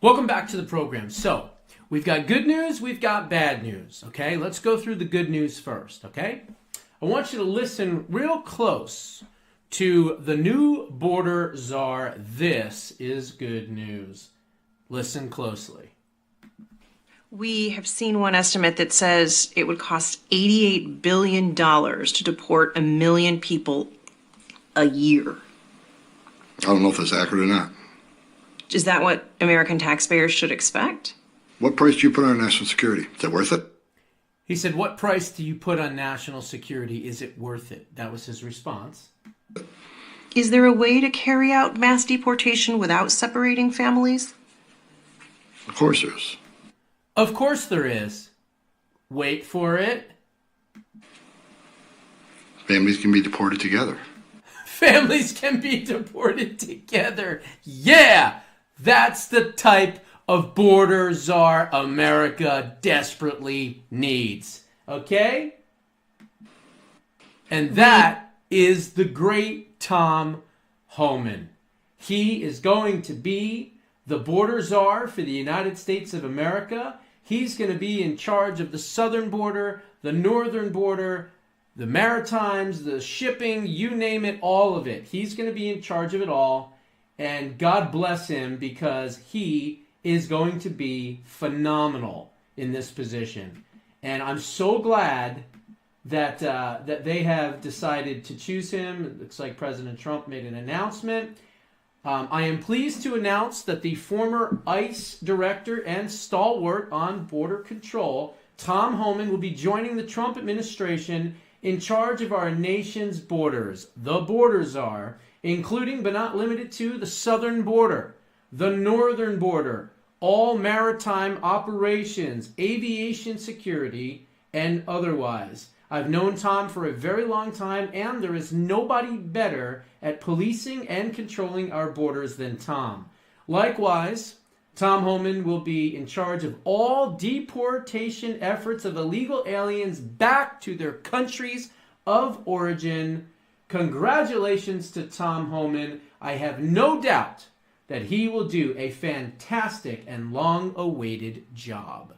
Welcome back to the program. So, we've got good news, we've got bad news, okay? Let's go through the good news first, okay? I want you to listen real close to the new border czar. This is good news. Listen closely. We have seen one estimate that says it would cost $88 billion to deport 1 million people a year. I don't know if that's accurate or not. Is that what American taxpayers should expect? What price do you put on national security? Is that worth it? He said, what price do you put on national security? Is it worth it? That was his response. Is there a way to carry out mass deportation without separating families? Of course there is. Of course there is. Wait for it. Families can be deported together. Families can be deported together. Yeah! That's the type of border czar America desperately needs. Okay? And that is the great Tom Homan. He is going to be the border czar for the United States of America. He's going to be in charge of the southern border, the northern border, the Maritimes, the shipping, you name it, all of it. He's going to be in charge of it all. And God bless him, because he is going to be phenomenal in this position. And I'm so glad that that they have decided to choose him. It looks like President Trump made an announcement. I am pleased to announce that the former ICE director and stalwart on border control, Tom Homan, will be joining the Trump administration in charge of our nation's borders. The border czar, including but not limited to the southern border, the northern border, all maritime operations, aviation security, and otherwise. I've known Tom for a very long time, and there is nobody better at policing and controlling our borders than Tom. Likewise, Tom Homan will be in charge of all deportation efforts of illegal aliens back to their countries of origin. Congratulations to Tom Homan. I have no doubt that he will do a fantastic and long-awaited job.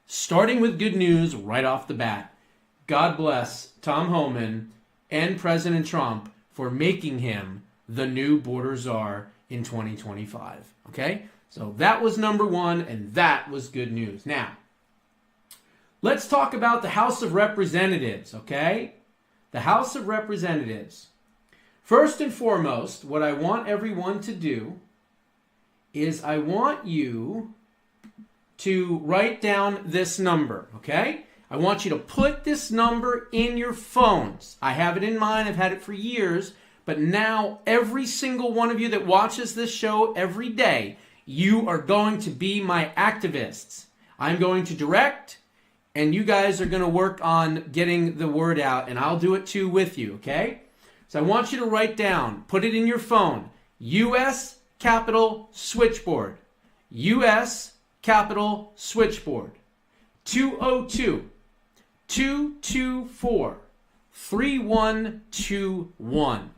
Starting with good news right off the bat, God bless Tom Homan and President Trump for making him the new border czar in 2025. Okay? So that was number one, and that was good news. Now, let's talk about the House of Representatives, okay? The House of Representatives. First and foremost, what I want everyone to do is I want you to write down this number, okay? I want you to put this number in your phones. I have it in mine. I've had it for years. But now every single one of you that watches this show every day, you are going to be my activists. I'm going to direct, and you guys are going to work on getting the word out, and I'll do it too with you, okay? So I want you to write down, put it in your phone, U.S. Capitol Switchboard. U.S. Capitol Switchboard. 202-224-3121.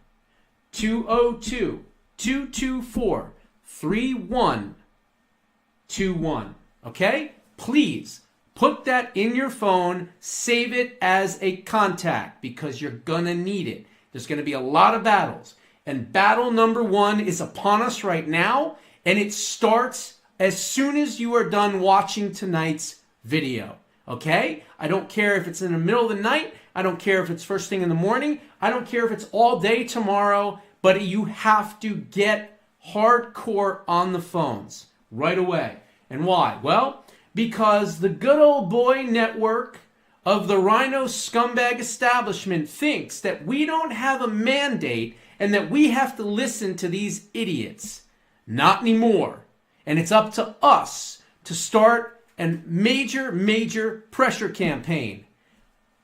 202-224-3121. Okay? Please put that in your phone. Save it as a contact, because you're going to need it. There's going to be a lot of battles. And battle number one is upon us right now. And it starts as soon as you are done watching tonight's video. Okay? I don't care if it's in the middle of the night. I don't care if it's first thing in the morning. I don't care if it's all day tomorrow. But you have to get hardcore on the phones right away. And why? Well, because the good old boy network of the Rhino scumbag establishment thinks that we don't have a mandate and that we have to listen to these idiots. Not anymore. And it's up to us to start a major pressure campaign.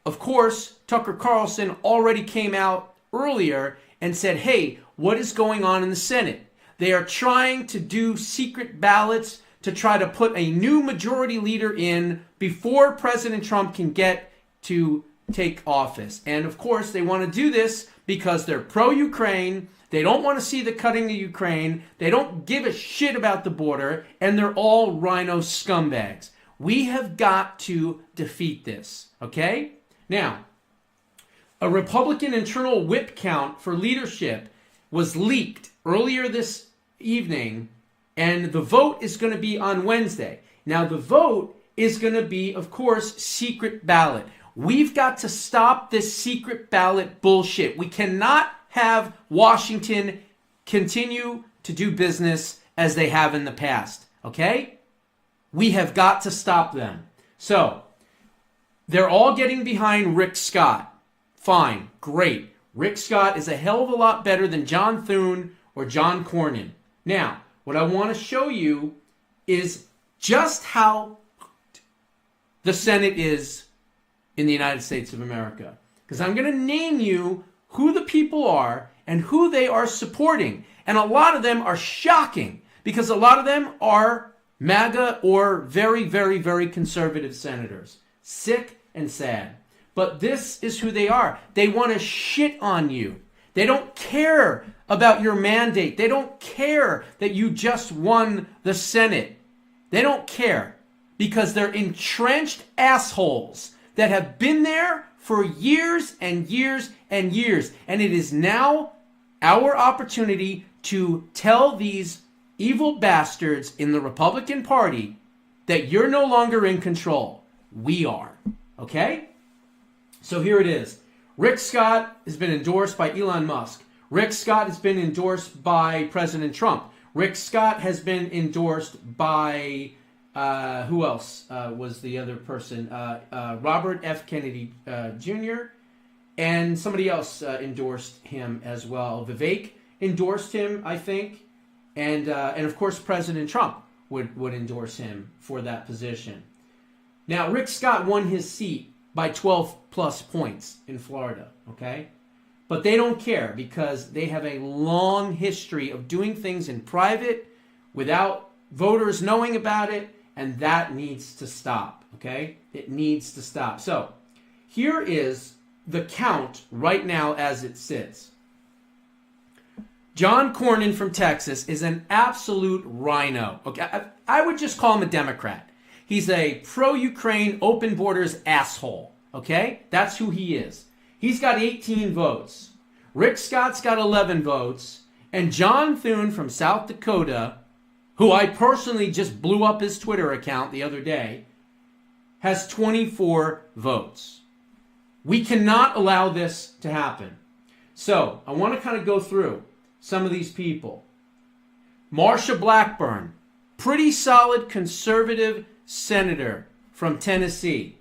Of course, Tucker Carlson already came out earlier and said, hey, what is going on in the Senate? They are trying to do secret ballots to try to put a new majority leader in before President Trump can get to take office. And of course, they want to do this because they're pro-Ukraine, They don't want to see the cutting of Ukraine. They don't give a shit about the border, and they're all rhino scumbags. We have got to defeat this, okay? Now, a Republican internal whip count for leadership was leaked earlier this evening, and the vote is going to be on Wednesday. Now, the vote is going to be, of course, secret ballot. We've got to stop this secret ballot bullshit. We cannot have Washington continue to do business as they have in the past, okay? We have got to stop them. So, they're all getting behind Rick Scott. Fine, great. Rick Scott is a hell of a lot better than John Thune or John Cornyn. Now, what I want to show you is just how the Senate is in the United States of America. Because I'm going to name you who the people are and who they are supporting. And a lot of them are shocking because a lot of them are MAGA or very, very, very conservative senators. Sick and sad. But this is who they are. They want to shit on you. They don't care about your mandate. They don't care that you just won the Senate. They don't care because they're entrenched assholes that have been there for years and years and years. And it is now our opportunity to tell these evil bastards in the Republican Party that you're no longer in control. We are. Okay? So here it is. Rick Scott has been endorsed by Elon Musk. Rick Scott has been endorsed by President Trump. Rick Scott has been endorsed by... who else was the other person? Robert F. Kennedy Jr. And somebody else endorsed him as well. Vivek endorsed him, I think. And of course, President Trump would endorse him for that position. Now, Rick Scott won his seat by 12 plus points in Florida, okay? But they don't care because they have a long history of doing things in private without voters knowing about it. And that needs to stop, okay? It needs to stop. So here is the count right now as it sits. John Cornyn from Texas is an absolute rhino. Okay, I would just call him a Democrat. He's a pro-Ukraine, open borders asshole, okay? That's who he is. He's got 18 votes. Rick Scott's got 11 votes. And John Thune from South Dakota, who I personally just blew up his Twitter account the other day, has 24 votes. We cannot allow this to happen. So, I want to kind of go through some of these people. Marsha Blackburn, pretty solid conservative senator from Tennessee.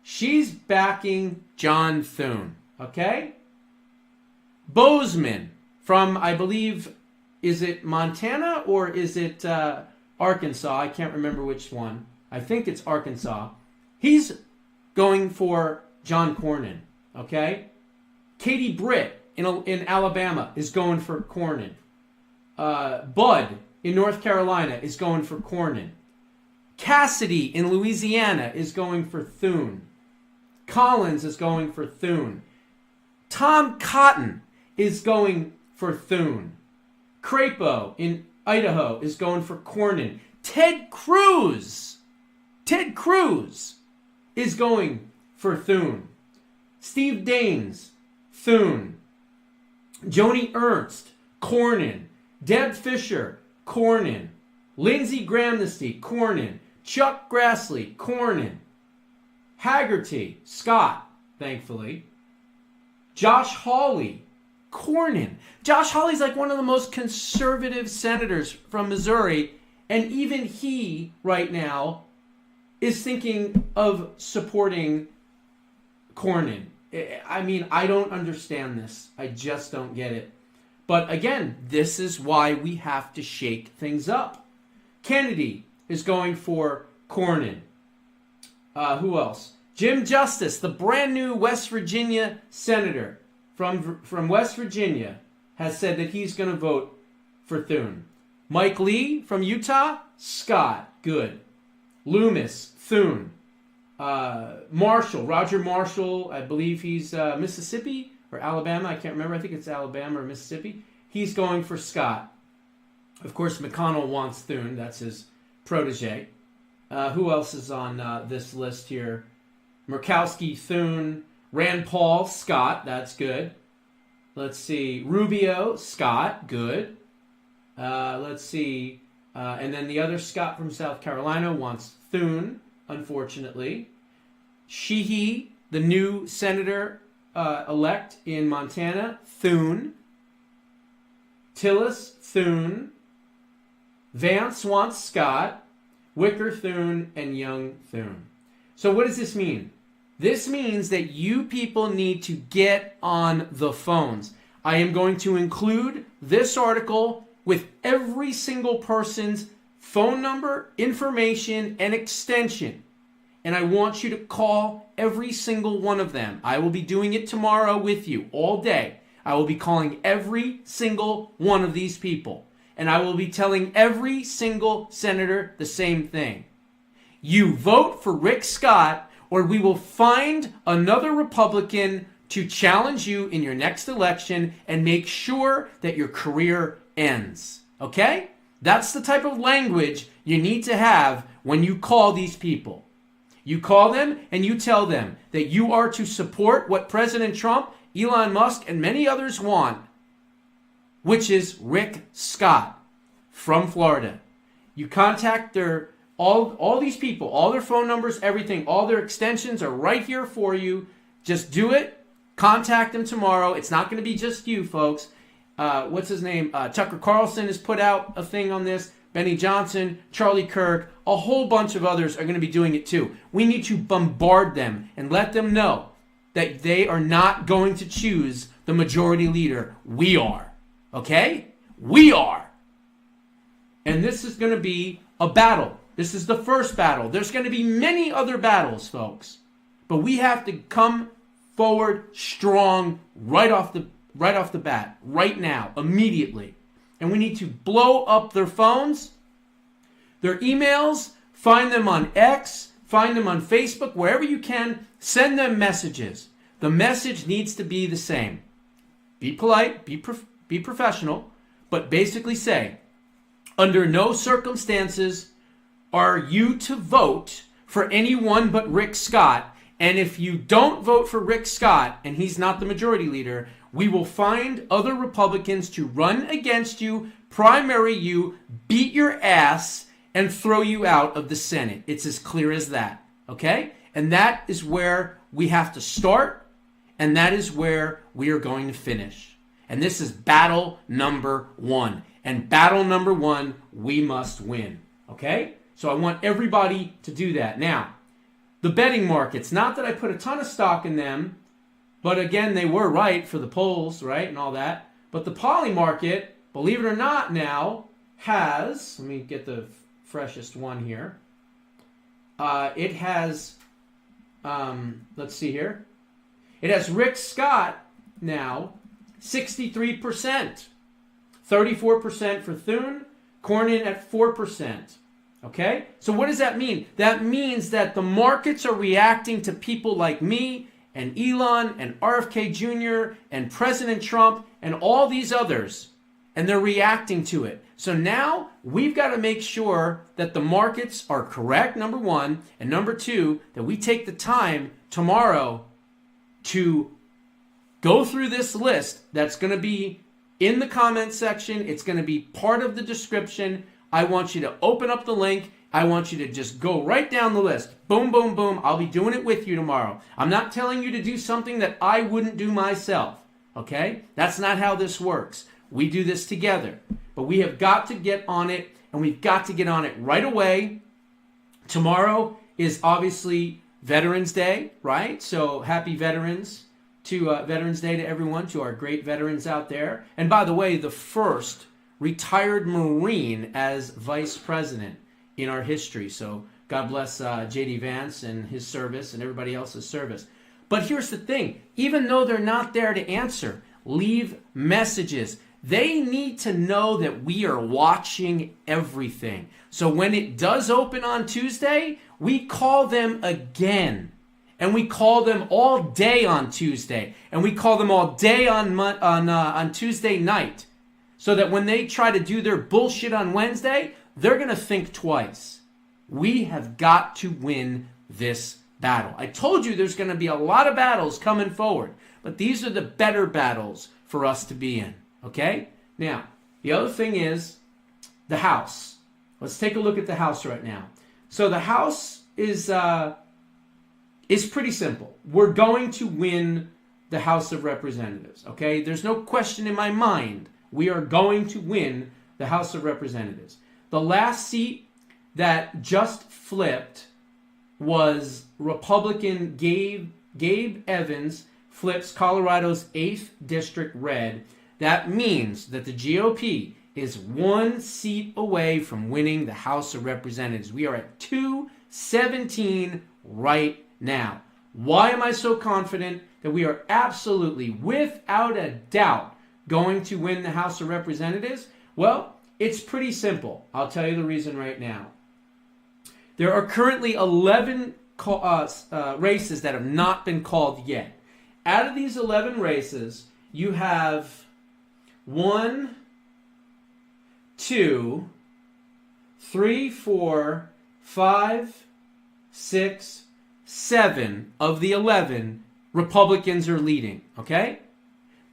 She's backing John Thune, okay? Bozeman from, I believe... is it Montana or is it Arkansas? I can't remember which one. I think it's Arkansas. He's going for John Cornyn, okay? Katie Britt in Alabama is going for Cornyn. Bud in North Carolina is going for Cornyn. Cassidy in Louisiana is going for Thune. Collins is going for Thune. Tom Cotton is going for Thune. Crapo in Idaho is going for Cornyn. Ted Cruz is going for Thune. Steve Daines, Thune. Joni Ernst, Cornyn. Deb Fischer, Cornyn. Lindsey Grahamnesty, Cornyn. Chuck Grassley, Cornyn. Haggerty, Scott, thankfully. Josh Hawley, Cornyn. Josh Hawley's like one of the most conservative senators from Missouri, and even he, right now, is thinking of supporting Cornyn. I mean, I don't understand this. I just don't get it. But again, this is why we have to shake things up. Kennedy is going for Cornyn. Who else? Jim Justice, the brand new West Virginia senator from West Virginia, has said that he's going to vote for Thune. Mike Lee from Utah, Scott, good. Loomis, Thune. Marshall, Roger Marshall, I believe he's Mississippi or Alabama. I can't remember. I think it's Alabama or Mississippi. he's going for Scott. Of course, McConnell wants Thune. That's his protege. Who else is on this list here? Murkowski, Thune. Rand Paul, Scott. That's good. Let's see. Rubio, Scott. Good. Let's see. And then the other Scott from South Carolina wants Thune, unfortunately. Sheehy, the new senator elect in Montana, Thune. Tillis, Thune. Vance wants Scott. Wicker, Thune, and Young, Thune. So what does this mean? This means that you people need to get on the phones. I am going to include this article with every single person's phone number, information, and extension. And I want you to call every single one of them. I will be doing it tomorrow with you all day. I will be calling every single one of these people. And I will be telling every single senator the same thing. You vote for Rick Scott, or we will find another Republican to challenge you in your next election and make sure that your career ends. Okay? That's the type of language you need to have when you call these people. You call them and you tell them that you are to support what President Trump, Elon Musk, and many others want, which is Rick Scott from Florida. You contact all these people, all their phone numbers, everything, all their extensions are right here for you. Just do it. Contact them tomorrow. It's not going to be just you, folks. What's his name? Tucker Carlson has put out a thing on this. Benny Johnson, Charlie Kirk, a whole bunch of others are going to be doing it too. We need to bombard them and let them know that they are not going to choose the majority leader. We are. Okay? We are. And this is going to be a battle. This is the first battle. There's going to be many other battles, folks. But we have to come forward strong right off the bat, right now, immediately. And we need to blow up their phones, their emails, find them on X, find them on Facebook, wherever you can, send them messages. The message needs to be the same. Be polite, be professional, but basically say, under no circumstances are you to vote for anyone but Rick Scott. And if you don't vote for Rick Scott, and he's not the majority leader, we will find other Republicans to run against you, primary you, beat your ass, and throw you out of the Senate. It's as clear as that, okay? And that is where we have to start, and that is where we are going to finish. And this is battle number one. And battle number one, we must win, okay? So I want everybody to do that. Now, the betting markets, not that I put a ton of stock in them, but again, they were right for the polls, right, and all that. But the poly market, believe it or not now, has, let me get the freshest one here. It has, let's see here. It has Rick Scott now, 63%. 34% for Thune, Cornyn at 4%. Okay? So what does that mean? That means that the markets are reacting to people like me and Elon and RFK Jr. and President Trump and all these others, and they're reacting to it. So now we've got to make sure that the markets are correct, number one, and number two, that we take the time tomorrow to go through this list that's going to be in the comment section. It's going to be part of the description. I want you to open up the link. I want you to just go right down the list. Boom, boom, boom. I'll be doing it with you tomorrow. I'm not telling you to do something that I wouldn't do myself. Okay? That's not how this works. We do this together. But we have got to get on it, and we've got to get on it right away. Tomorrow is obviously Veterans Day, right? So happy Veterans Day to everyone, to our great veterans out there. And by the way, the first retired Marine as vice president in our history. So God bless J.D. Vance and his service and everybody else's service. But here's the thing. Even though they're not there to answer, leave messages. They need to know that we are watching everything. So when it does open on Tuesday, we call them again. And we call them all day on Tuesday. And we call them all day on Tuesday night. so that when they try to do their bullshit on Wednesday, they're going to think twice. We have got to win this battle. I told you there's going to be a lot of battles coming forward, but these are the better battles for us to be in, okay? Now, the other thing is the House. Let's take a look at the House right now. So the House is pretty simple. We're going to win the House of Representatives, okay? There's no question in my mind. We are going to win the House of Representatives. The last seat that just flipped was Republican Gabe Evans flips Colorado's 8th district red. That means that the GOP is one seat away from winning the House of Representatives. We are at 217 right now. Why am I so confident that we are absolutely, without a doubt, going to win the House of Representatives? Well, it's pretty simple. I'll tell you the reason right now. There are currently 11 races that have not been called yet. Out of these 11 races, you have 1, 2, 3, 4, 5, 6, 7 of the 11 Republicans are leading, okay?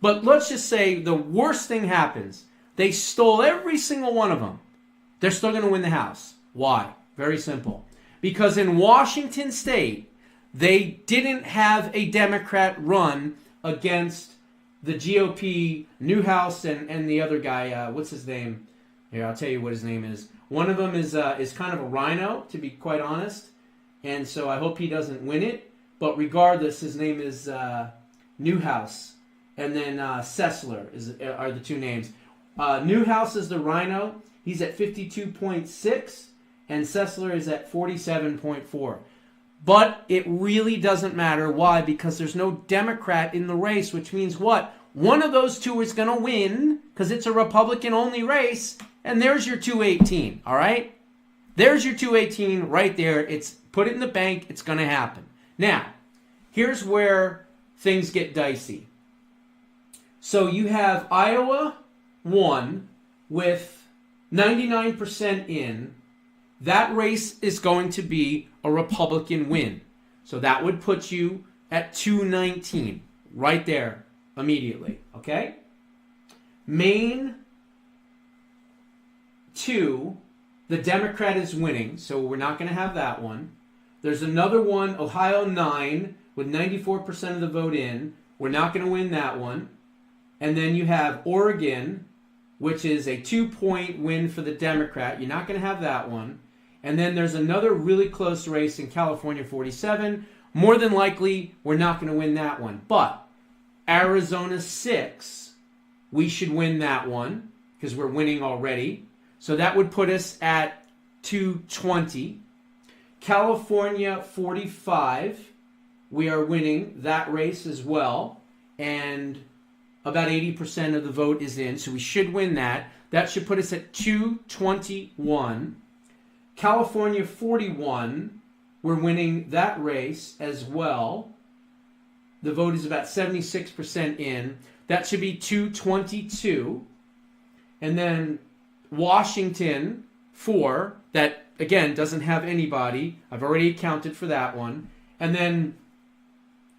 But let's just say the worst thing happens. They stole every single one of them. They're still going to win the House. Why? Very simple. Because in Washington State, they didn't have a Democrat run against the GOP, Newhouse, and the other guy, what's his name? Here, I'll tell you what his name is. One of them is kind of a rhino, to be quite honest. And so I hope he doesn't win it. But regardless, his name is Newhouse. And then Sessler are the two names. Newhouse is the rhino. He's at 52.6. And Sessler is at 47.4. But it really doesn't matter. Why? Because there's no Democrat in the race, which means what? One of those two is going to win because it's a Republican-only race, and there's your 218, all right? There's your 218 right there. It's put it in the bank. It's going to happen. Now, here's where things get dicey. So you have Iowa 1 with 99% in. That race is going to be a Republican win. So that would put you at 219 right there immediately, okay? Maine 2, the Democrat is winning, so we're not going to have that one. There's another one, Ohio 9, with 94% of the vote in. We're not going to win that one. And then you have Oregon, which is a 2-point win for the Democrat. You're not going to have that one. And then there's another really close race in California 47. More than likely, we're not going to win that one. But Arizona 6, we should win that one because we're winning already. So that would put us at 220. California 45, we are winning that race as well. And about 80% of the vote is in, so we should win that. That should put us at 221. California 41, we're winning that race as well. The vote is about 76% in. That should be 222. And then Washington 4, that again doesn't have anybody. I've already accounted for that one. And then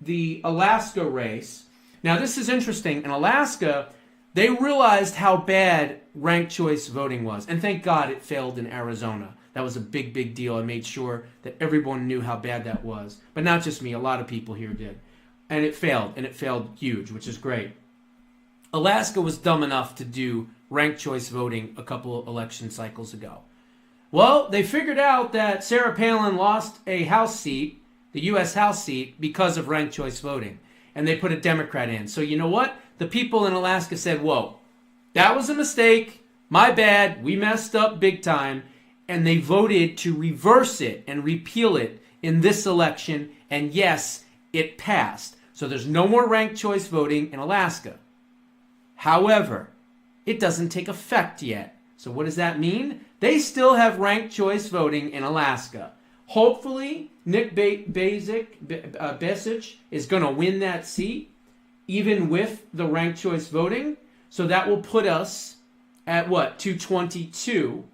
the Alaska race. Now this is interesting. In Alaska, they realized how bad ranked choice voting was. And thank God it failed in Arizona. That was a big, big deal. I made sure that everyone knew how bad that was. But not just me. A lot of people here did. And it failed huge, which is great. Alaska was dumb enough to do ranked choice voting a couple of election cycles ago. Well, they figured out that Sarah Palin lost a House seat, the U.S. House seat, because of ranked choice voting. And they put a Democrat in. So you know what? The people in Alaska said, whoa, that was a mistake. My bad. We messed up big time. And they voted to reverse it and repeal it in this election. And yes, it passed. So there's no more ranked choice voting in Alaska. However, it doesn't take effect yet. So what does that mean? They still have ranked choice voting in Alaska. Hopefully, Nick Basic is going to win that seat, even with the ranked choice voting. So that will put us at what, 222.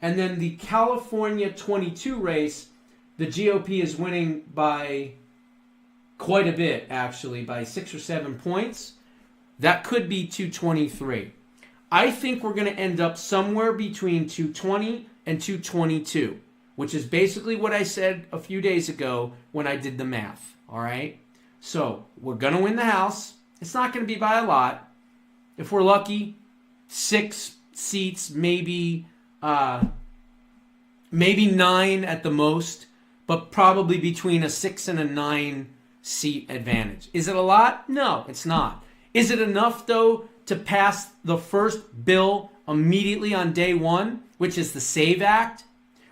And then the California 22 race, the GOP is winning by quite a bit, actually, by 6 or 7 points. That could be 223. I think we're going to end up somewhere between 220 and 222, which is basically what I said a few days ago when I did the math, all right? So we're going to win the House. It's not going to be by a lot. If we're lucky, 6 seats, maybe 9 at the most, but probably between a 6 and a 9 seat advantage. Is it a lot? No, it's not. Is it enough, though, to pass the first bill immediately on day one, which is the SAVE Act,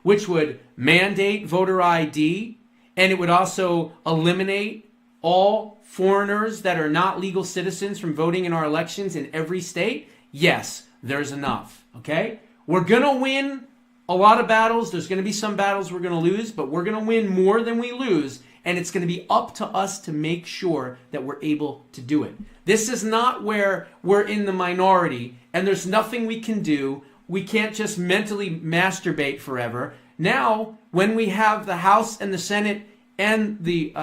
which would mandate voter ID, and it would also eliminate all foreigners that are not legal citizens from voting in our elections in every state? Yes, there's enough, okay? We're going to win a lot of battles. There's going to be some battles we're going to lose, but we're going to win more than we lose, and it's going to be up to us to make sure that we're able to do it. This is not where we're in the minority, and there's nothing we can do. We can't just mentally masturbate forever. Now, when we have the House and the Senate and the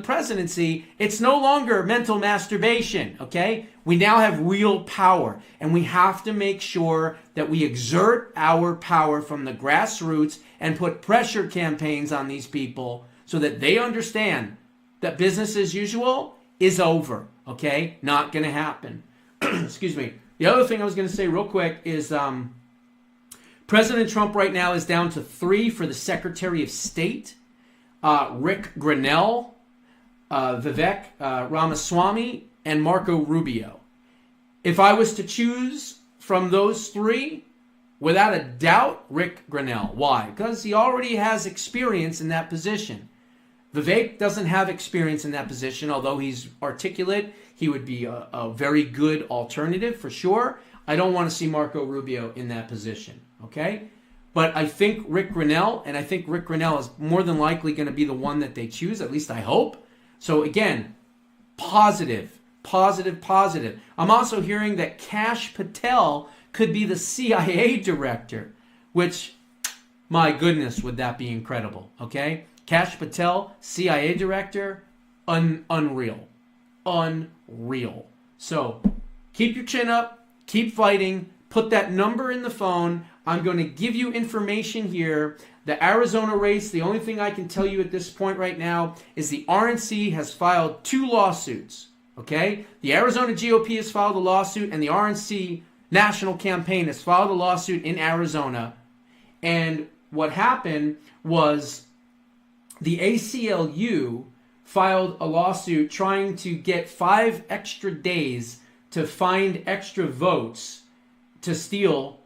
presidency, it's no longer mental masturbation, okay? We now have real power, and we have to make sure that we exert our power from the grassroots and put pressure campaigns on these people so that they understand that business as usual is over, okay? Not going to happen. Excuse me. The other thing I was going to say real quick is President Trump right now is down to 3 for the Secretary of State. Rick Grenell, Vivek Ramaswamy, and Marco Rubio. If I was to choose from those 3, without a doubt, Rick Grenell. Why? Because he already has experience in that position. Vivek doesn't have experience in that position, although he's articulate. He would be a very good alternative for sure. I don't want to see Marco Rubio in that position, okay? But I think Rick Grenell, and I think Rick Grenell is more than likely going to be the one that they choose, at least I hope. So again, positive, positive, positive. I'm also hearing that Kash Patel could be the CIA director, which, my goodness, would that be incredible, okay? Kash Patel, CIA director, unreal. Unreal. So keep your chin up, keep fighting, put that number in the phone. I'm going to give you information here. The Arizona race, the only thing I can tell you at this point right now is the RNC has filed 2 lawsuits, okay? The Arizona GOP has filed a lawsuit, and the RNC National Campaign has filed a lawsuit in Arizona. And what happened was the ACLU filed a lawsuit trying to get 5 extra days to find extra votes to steal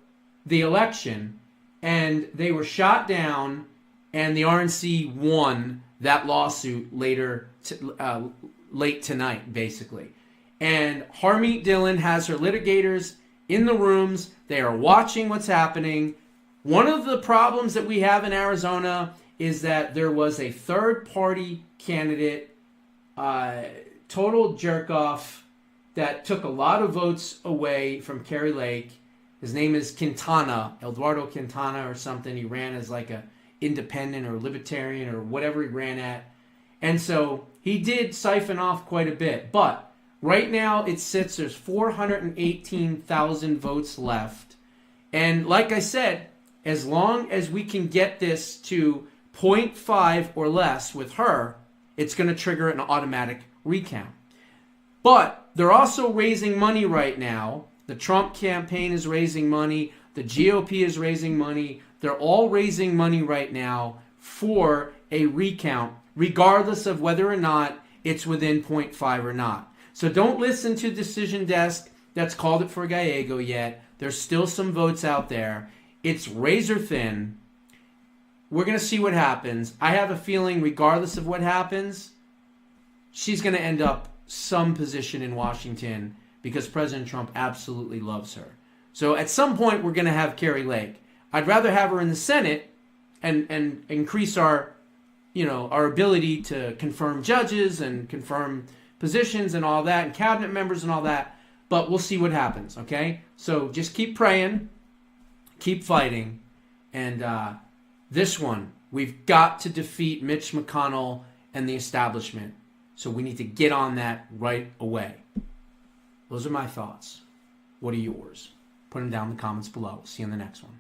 the election, and they were shot down, and the RNC won that lawsuit late tonight, basically. And Harmeet Dillon has her litigators in the rooms. They are watching what's happening. One of the problems that we have in Arizona is that there was a third-party candidate, total jerk-off, that took a lot of votes away from Kari Lake. His name is Quintana, Eduardo Quintana or something. He ran as like a independent or libertarian or whatever he ran at. And so he did siphon off quite a bit. But right now it sits, there's 418,000 votes left. And like I said, as long as we can get this to 0.5 or less with her, it's going to trigger an automatic recount. But they're also raising money right now. The Trump campaign is raising money. The GOP is raising money. They're all raising money right now for a recount, regardless of whether or not it's within 0.5 or not. So don't listen to Decision Desk that's called it for Gallego yet. There's still some votes out there. It's razor thin. We're going to see what happens. I have a feeling, regardless of what happens, she's going to end up some position in Washington because President Trump absolutely loves her. So at some point, we're going to have Kari Lake. I'd rather have her in the Senate and increase our ability to confirm judges and confirm positions and all that, and cabinet members and all that. but we'll see what happens, okay? So just keep praying, keep fighting, and this one, we've got to defeat Mitch McConnell and the establishment. So we need to get on that right away. Those are my thoughts. What are yours? Put them down in the comments below. See you in the next one.